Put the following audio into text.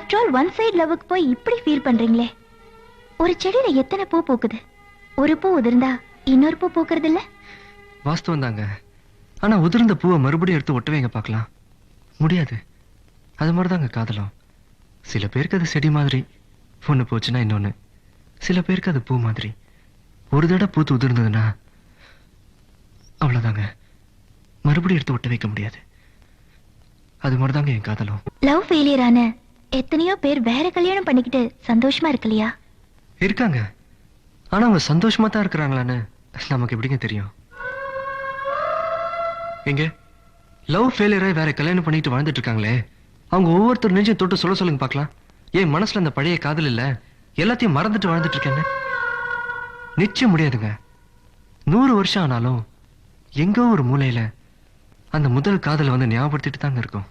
After all one side லவ்வுக்கு போய் இப்படி feel பண்றீங்களே. ஒரு செடியில எத்தனை பூ பூக்குது, ஒரு பூ உதிர்ந்தா இன்னொரு பூ பூக்குறது இல்ல? வாஸ்தவம் தாங்க. ஆனா உதிர்ந்த பூவை மறுபடியும் எடுத்து ஒட்டவேங்க பார்க்கலாம், முடியாது. அது மாதிரிதாங்க காதலும். சில பேருக்கு அது செடி மாதிரி, ஒண்ணு போச்சுன்னா இன்னொன்னு. சில பேருக்கு அது பூ மாதிரி, ஒரு தடவை பூத்து உதிர்ந்ததுன்னா அவ்வளவுதாங்க, மறுபடியும் எடுத்து ஒட்ட வைக்க முடியாது. அது மாதிரிதாங்க என் காதலும். லவ் ஃபெயிலியர் ஆன எத்தனையோ பேர் வேற கல்யாணம் பண்ணிக்கிட்டு சந்தோஷமா இருக்கலையா? இருக்காங்க. ஆனா அவங்க சந்தோஷமா தான் இருக்கிறாங்களான்னு நமக்கு எப்படிங்க தெரியும்? எங்க லவ் ஃபெயிலியரை வேற கல்யாணம் பண்ணிட்டு வாழ்ந்துட்டு இருக்காங்களே, அவங்க ஒவ்வொருத்தர் நெஞ்சையும் தொட்டு சொல்ல சொல்லுங்க பார்க்கலாம். ஏன் மனசுல அந்த பழைய காதல் இல்ல, எல்லாத்தையும் மறந்துட்டு வாழ்ந்துட்டு இருக்கேன்னு? நிச்சயம் முடியாதுங்க. 100 வருஷம் ஆனாலும் எங்கோ ஒரு மூலையில அந்த முதல் காதல் வந்து ஞாபகப்படுத்திட்டு தாங்க இருக்கும்.